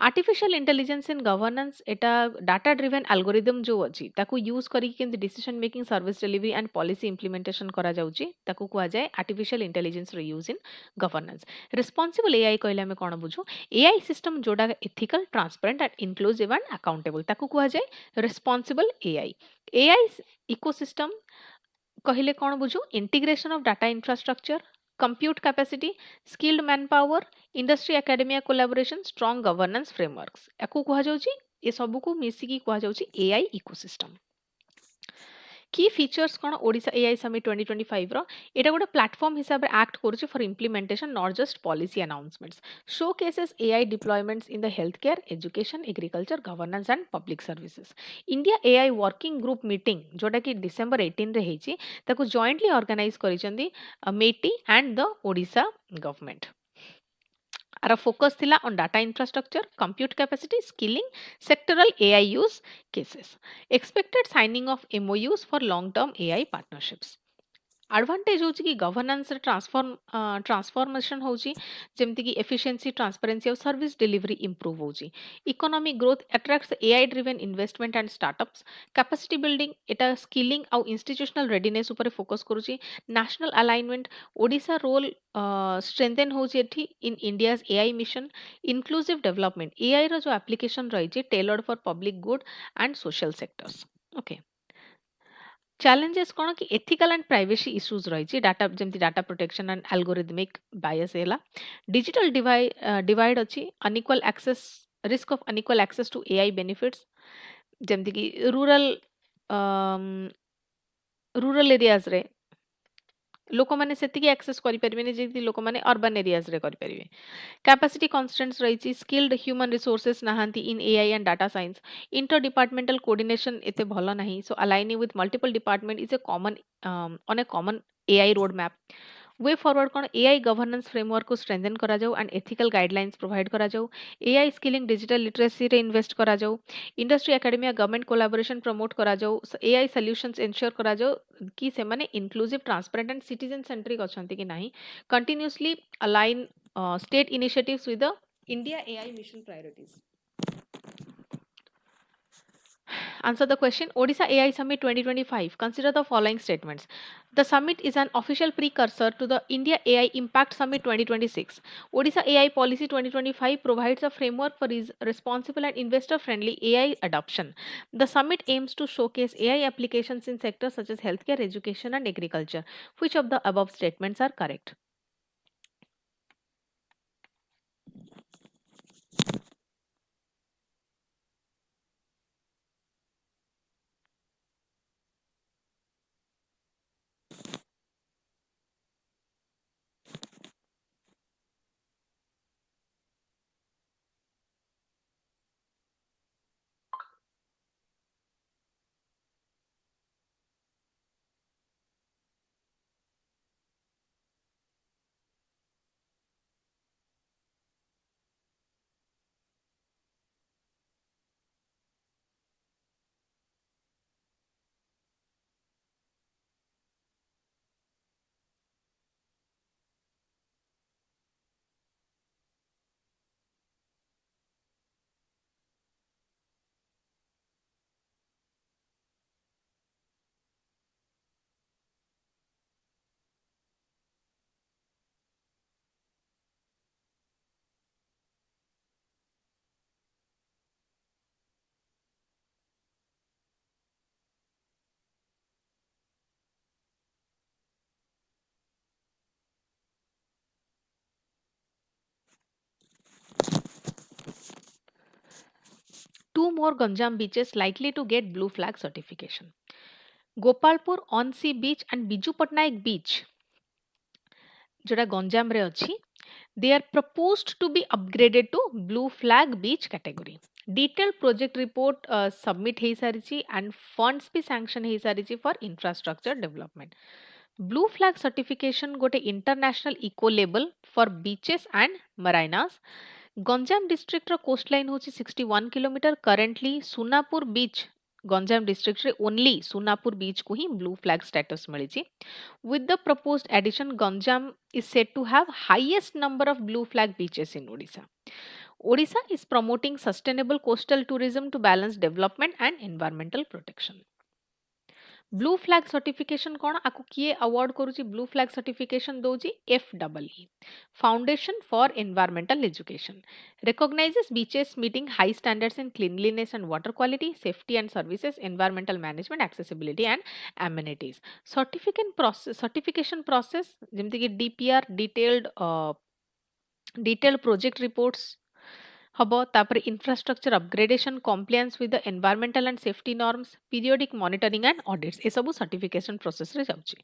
artificial intelligence in governance एटा data driven algorithm जो अछि ताकू use करी के decision making service delivery and policy implementation करा जाउची ताकू कुआ जाय आर्टिफिशियल इंटेलिजेंस रो use in governance responsible AI कहले हम कोन बुझू एआई सिस्टम जोडा ethical transparent and inclusive and accountable ताकू कुआ जाय रिस्पांसिबल एआई एआई इकोसिस्टम कहले कौन बुझू integration of data infrastructure compute capacity skilled manpower industry academia collaboration strong governance frameworks याकू कहा जाउची ये सब को मिसिकी कहा जाउची एआई इकोसिस्टम की फीचर्स कौन ओडिशा एआई समिट 2025 रो एटा गोटे प्लेटफॉर्म हिसाब रे एक्ट करूची for implementation not just policy announcements showcases AI deployments in the healthcare education agriculture governance and public services India AI working group meeting जोटा कि December 18 रे हेची ताको जॉइंटली ऑर्गेनाइज करिसंदी MeitY and the Odisha government Our focus thila on data infrastructure, compute capacity, skilling, sectoral AI use cases. Expected signing of MOUs for long-term AI partnerships. Advantage होची कि governance transformation होची जेमति कि efficiency transparency और service delivery improve होची economic growth attracts AI driven investment and startups capacity building एटा skilling और institutional readiness ऊपर फोकस करूची national alignment Odisha role strengthen होची एठी in India's AI mission inclusive development AI रो जो एप्लीकेशन रही tailored for public good and social sectors okay challenges कौन कि ethical and privacy issues रही डाटा जेमती data protection and algorithmic bias हैला डिजिटल डिवाइड अछि unequal access risk of unequal access to AI benefits जेमती कि rural areas रे लोक मैंने सेतिकी एक्सेस करि परिबेनी जेति लोक माने अर्बन एरियाज रे करि परिबे कैपेसिटी कॉन्स्टेंट्स रही स्किल्ड ह्यूमन रिसोर्सेस नहांती in AI and data science inter departmental coordination एते भलो नाही so aligning with multiple department is a common on a common AI roadmap way forward कौन AI governance framework को strengthen करा जाऊ and ethical guidelines provide करा जाऊ AI skilling digital literacy रे इन्वेस्ट करा जाऊ industry academia government collaboration promote करा जाऊ एआई सॉल्यूशंस एंश्योर करा जाऊ कि से माने inclusive transparent and citizen centric अछंती कि नाही continuously align state initiatives with the India AI mission priorities. Answer the question. Odisha AI Summit 2025. Consider the following statements. The summit is an official precursor to the India AI Impact Summit 2026. Odisha AI Policy 2025 provides a framework for responsible and investor-friendly AI adoption. The summit aims to showcase AI applications in sectors such as healthcare, education, and agriculture. Which of the above statements are correct? Two more Ganjam beaches likely to get blue flag certification. Gopalpur on sea beach and Biju Patnaik beach जोटा गंजाम रे अछि they are proposed to be upgraded to blue flag beach category. Detailed project report submit हेई सारिछि and funds भी sanction हेई सारिछि for infrastructure development. Blue flag certification गोटे international eco label for beaches and marinas. Ganjam district रो coastline होची 61 kilometre currently Sunapur beach Ganjam district रे only Sunapur beach को ही ब्लू फ्लैग स्टेटस मिली with the proposed addition Ganjam is said to have highest number of blue flag beaches in Odisha. Odisha is promoting sustainable coastal tourism to balance development and environmental protection. Blue flag certification कौन आपको किए award करूची blue flag certification दौची FEE foundation for environmental education recognizes beaches meeting high standards in cleanliness and water quality safety and services environmental management accessibility and amenities certification process ଯେମିତି କି DPR detailed project reports हब तापर infrastructure upgradation compliance with the environmental and safety norms periodic monitoring and audits ए सब certification process रे जाउची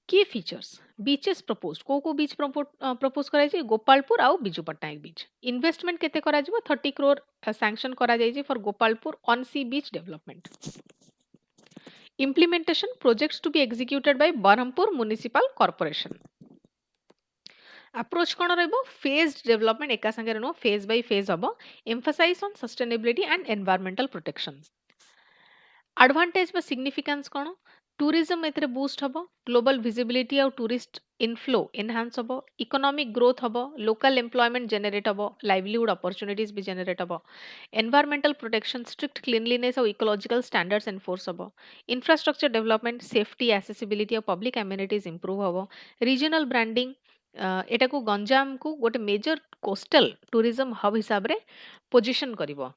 की features beaches propose को बीच प्रपोज करा जाय गोपालपुर आउ बिजू पट्टनायक बीच इन्वेस्टमेंट केते करा जिवो 30 करोड़ सैंक्शन करा जाय for Gopalpur on sea beach development implementation projects to be executed by Berhampur municipal corporation approach कौन रहिबो phased development एका संगे नो phase by phase हबो emphasize on sustainability and environmental protection advantage बा significance कौन tourism एतरे boost हबो global visibility और tourist inflow enhance हबो economic growth हबो local employment generate हबो livelihood opportunities भी generate हबो environmental protection strict cleanliness और ecological standards enforce हबो infrastructure development safety accessibility और public amenities improve हबो regional branding एटा को गंजाम को गोटे मेजर कोस्टल टूरिज्म हब हिसाब रे पोजीशन करिवो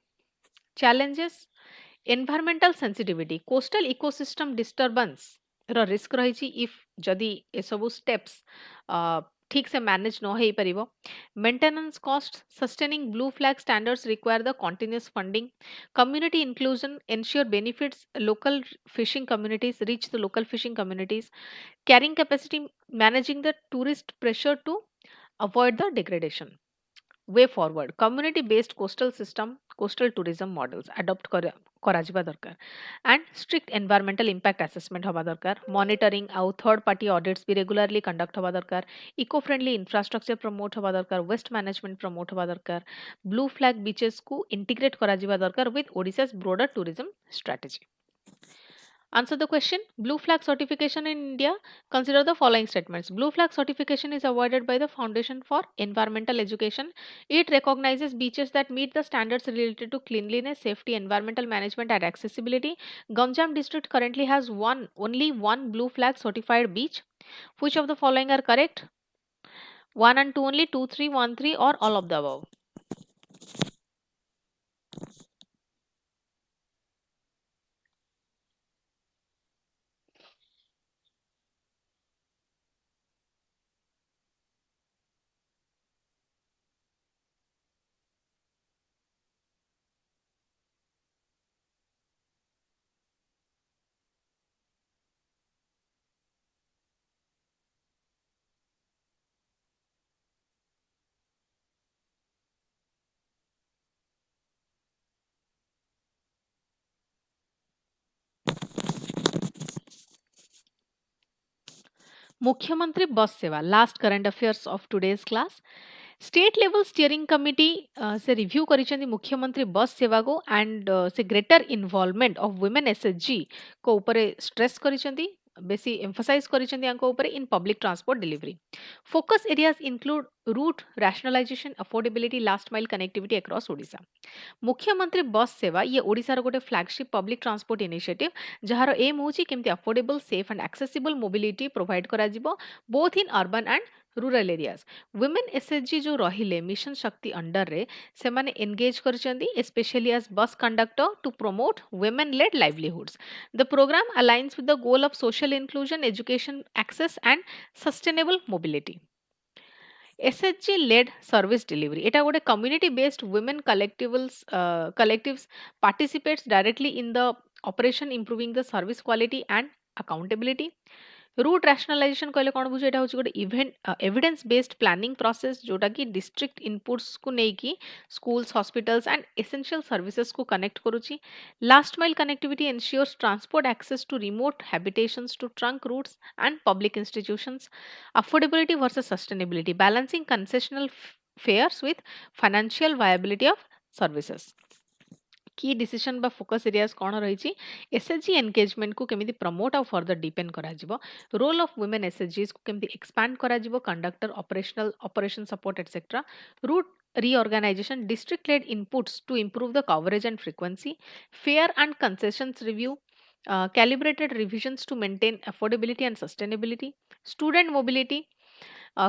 challenges environmental sensitivity coastal ecosystem disturbance रो रिस्क रही इफ जदि ए सब स्टेप्स ठीक से मैनेज न हो परिवो maintenance cost sustaining blue flag standards require the continuous funding community inclusion ensure benefits local fishing communities reach the local fishing communities carrying capacity managing the tourist pressure to avoid the degradation way forward community based coastal system coastal tourism models adopt करा जिबा दरकार and strict environmental impact assessment हवा दरकार monitoring आउ third party audits भी regularly conduct हवा दरकार eco friendly infrastructure promote हवा दरकार waste management promote हवा दरकार blue flag beaches को integrate करा जिबा दरकार with Odisha's broader tourism strategy. Answer the question. Blue flag certification in India. Consider the following statements. Blue flag certification is awarded by the Foundation for Environmental Education. It recognizes beaches that meet the standards related to cleanliness, safety, environmental management, and accessibility. Ganjam district currently has only one blue flag certified beach. Which of the following are correct? 1 and 2 only, 2, 3, 1, 3, or all of the above? Mukhyamantri bus Seva last current affairs of today's class state level steering committee से review करिसेंती Mukhyamantri bus Seva को and से greater involvement of women SHG को ऊपर stress करिसेंती बेसी emphasize करिसेंती यांको ऊपर in public transport delivery focus areas include route rationalization affordability last mile connectivity across Odisha Mukhyamantri bus Seva ये ओडिशार गोटे फ्लैगशिप पब्लिक ट्रांसपोर्ट इनिशिएटिव जहार एम होची केमती affordable safe and accessible mobility provide करा जिवो both in urban and rural areas women SHG जो रहिले मिशन शक्ति अंडर रे से माने एंगेज करचंदी specially as bus conductor to promote women led livelihoods the programme aligns with the goal of social inclusion education access and sustainable mobility SHG led service delivery एटा गोटे community based women collectives participates directly in the operation improving the service quality and accountability route rationalization कहले कौन बुझे एटा होची गोटे evidence based planning process जोटा कि district inputs को नेकी schools hospitals and essential services को कनेक्ट करूची last mile connectivity ensures transport access to remote habitations to trunk routes and public institutions affordability versus sustainability balancing concessional fares with financial viability of services की decision बा focus areas कौन रही SHG engagement को केमिति promote आउ further depend करा जिवो role of women एसएचजीज को केमिति एक्सपैंड करा जिवो conductor operation support etcetera route reorganization, district led inputs to improve the coverage and frequency, fair and concessions review, calibrated revisions to maintain affordability and sustainability, student mobility,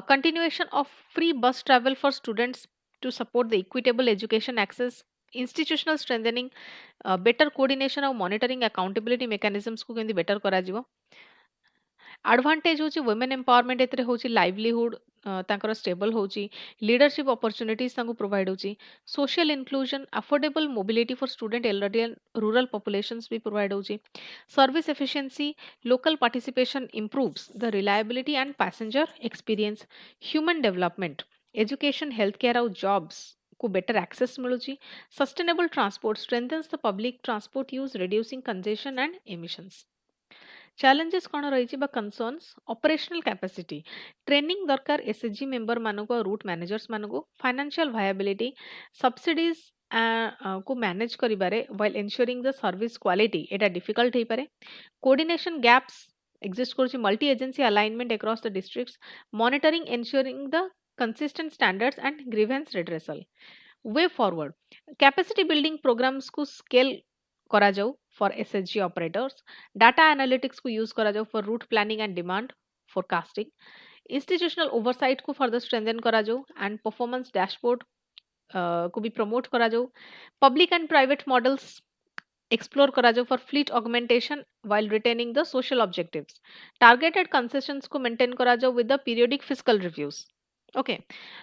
continuation of free bus travel for students to support the equitable education access, institutional strengthening, better coordination of monitoring accountability mechanisms को केମିତି better କରାଯିବ, advantage होची women empowerment एतरे होची livelihood तांकर stable होची, leadership opportunities तांको provide होची, social inclusion, affordable mobility for student elderly and rural populations भी provide होची, service efficiency, local participation improves the reliability and passenger experience, human development, education, healthcare और jobs को better access मिलुची, sustainable transport strengthens the public transport use reducing congestion and emissions. challenges कौन रही बा concerns operational capacity training दरकार SHG member मानको route managers मानको financial viability subsidies को manage करिबारे while ensuring the service quality एटा difficult हेई पारे coordination gaps exist करूची multi agency alignment across the districts monitoring ensuring the consistent standards and grievance redressal way forward capacity building programs को scale करा जाऊ for SSG operators, data analytics को use करा जाऊ for route planning and demand forecasting, institutional oversight को further strengthen करा जाऊ and performance dashboard को भी promote करा जाऊ, public and private models explore करा जाऊ for fleet augmentation while retaining the social objectives, targeted concessions को maintain करा जाऊ with the periodic fiscal reviews. Okay,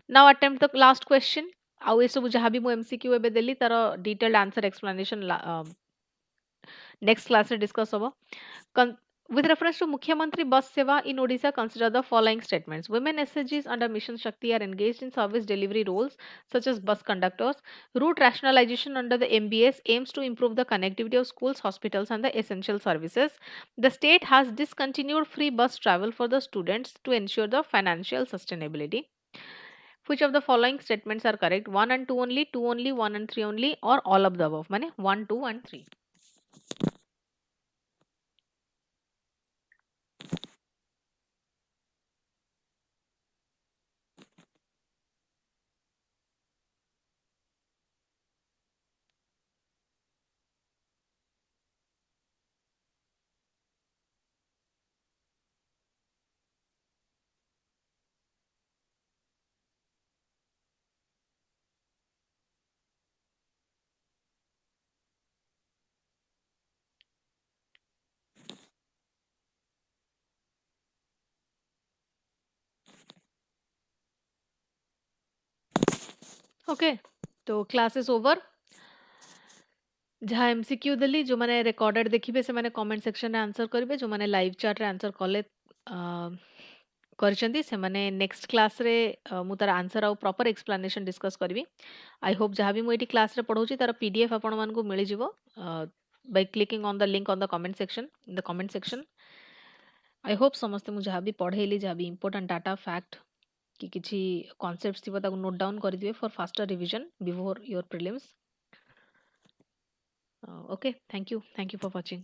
now attempt the last question. ଆଉ ଏସବୁ ଯାହା ବି ମୁଁ MCQ ଏବେ ଦେଲି ତାର detailed answer explanation next class ରେ discuss ହବ. With reference to Mukhyamantri bus seva in Odisha, consider the following statements. Women SHGs under Mission Shakti are engaged in service delivery roles such as bus conductors. Route rationalization under the MBS aims to improve the connectivity of schools, hospitals and the essential services. The state has discontinued free bus travel for the students to ensure the financial sustainability. Which of the following statements are correct? 1 and 2 only, 2 only, 1 and 3 only, or all of the above? Mane 1, 2 and 3. Okay तो class is over जहाँ MCQ देली जो माने recorded देखिबे से माने comment section रे answer करिवे जो माने लाइव चैट रे आंसर कले करछंती से माने नेक्स्ट क्लास रे मु तार आंसर आउ प्रॉपर एक्सप्लेनेशन डिस्कस करबी आई होप जहाँ भी मु एटी क्लास रे पढौची तार पीडीएफ आपण मान को मिली जिवो by clicking on the link on the comment section in the comment section I hope समस्त मु जहाँ भी पढ़ेली जहाँ भी इंपोर्टेंट डाटा फैक्ट कि किसी कॉन्सेप्ट्स थिबो ताको नोट डाउन कर दिए for faster revision before your prelims okay thank you for watching